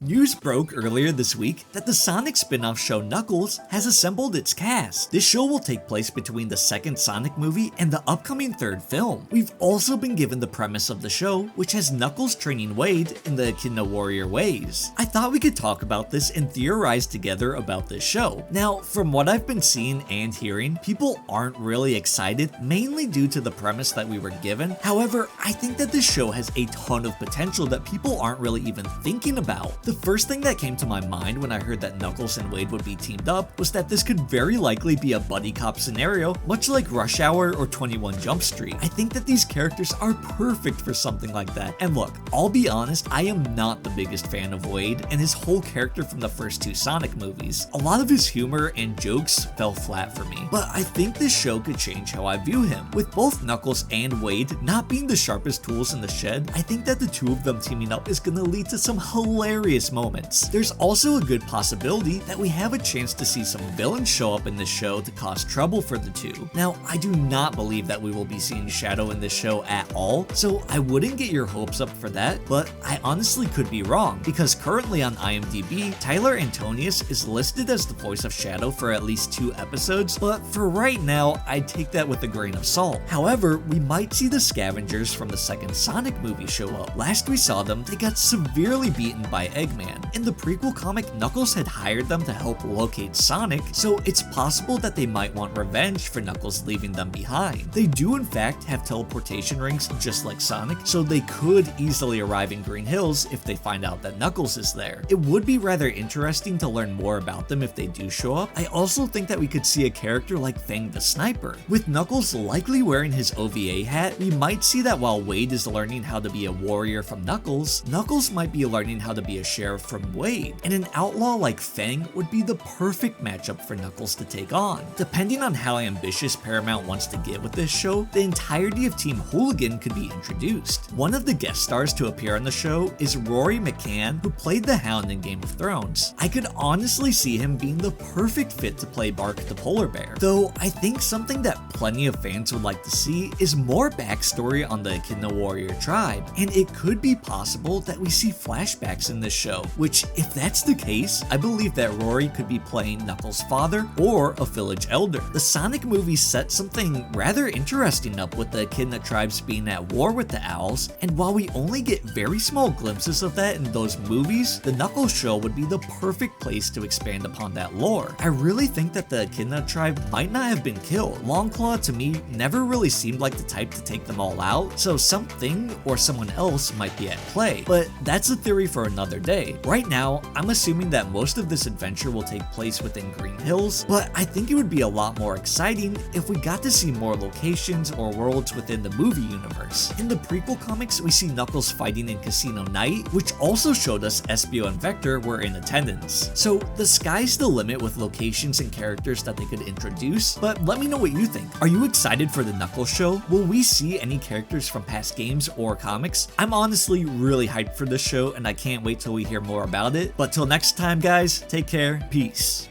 News broke earlier this week that the Sonic spin-off show Knuckles has assembled its cast. This show will take place between the second Sonic movie and the upcoming third film. We've also been given the premise of the show, which has Knuckles training Wade in the Echidna Warrior ways. I thought we could talk about this and theorize together about this show. Now, from what I've been seeing and hearing, people aren't really excited, mainly due to the premise that we were given. However, I think that this show has a ton of potential that people aren't really even thinking about. The first thing that came to my mind when I heard that Knuckles and Wade would be teamed up was that this could very likely be a buddy cop scenario, much like Rush Hour or 21 Jump Street. I think that these characters are perfect for something like that. And look, I'll be honest, I am not the biggest fan of Wade and his whole character from the first two Sonic movies. A lot of his humor and jokes fell flat for me, but I think this show could change how I view him. With both Knuckles and Wade not being the sharpest tools in the shed, I think that the two of them teaming up is gonna lead to some hilarious moments. There's also a good possibility that we have a chance to see some villains show up in this show to cause trouble for the two. Now, I do not believe that we will be seeing Shadow in this show at all, so I wouldn't get your hopes up for that, but I honestly could be wrong, because currently on IMDb, Tyler Antonius is listed as the voice of Shadow for at least 2 episodes, but for right now, I'd take that with a grain of salt. However, we might see the scavengers from the second Sonic movie show up. Last we saw them, they got severely beaten by Eggman. In the prequel comic, Knuckles had hired them to help locate Sonic, so it's possible that they might want revenge for Knuckles leaving them behind. They do in fact have teleportation rings just like Sonic, so they could easily arrive in Green Hills if they find out that Knuckles is there. It would be rather interesting to learn more about them if they do show up. I also think that we could see a character like Fang the Sniper. With Knuckles likely wearing his OVA hat, we might see that while Wade is learning how to be a warrior from Knuckles, Knuckles might be learning how to be a sheriff from Wade, and an outlaw like Fang would be the perfect matchup for Knuckles to take on. Depending on how ambitious Paramount wants to get with this show, the entirety of Team Hooligan could be introduced. One of the guest stars to appear on the show is Rory McCann, who played the Hound in Game of Thrones. I could honestly see him being the perfect fit to play Bark the Polar Bear, though I think something that plenty of fans would like to see is more backstory on the Echidna Warrior tribe, and it could be possible that we see flashbacks in this show, which if that's the case, I believe that Rory could be playing Knuckles' father or a village elder. The Sonic movie set something rather interesting up with the Echidna tribes being at war with the Owls, and while we only get very small glimpses of that in those movies, the Knuckles show would be the perfect place to expand upon that lore. I really think that the Echidna tribe might not have been killed. Longclaw to me never really seemed like the type to take them all out, so something or someone else might be at play, but that's a theory for another day. Right now, I'm assuming that most of this adventure will take place within Green Hills, but I think it would be a lot more exciting if we got to see more locations or worlds within the movie universe. In the prequel comics, we see Knuckles fighting in Casino Night, which also showed us Espio and Vector were in attendance. So the sky's the limit with locations and characters that they could introduce, but let me know what you think. Are you excited for the Knuckles show? Will we see any characters from past games or comics? I'm honestly really hyped for this show and I can't wait till we hear more about it. But till next time guys, take care, peace.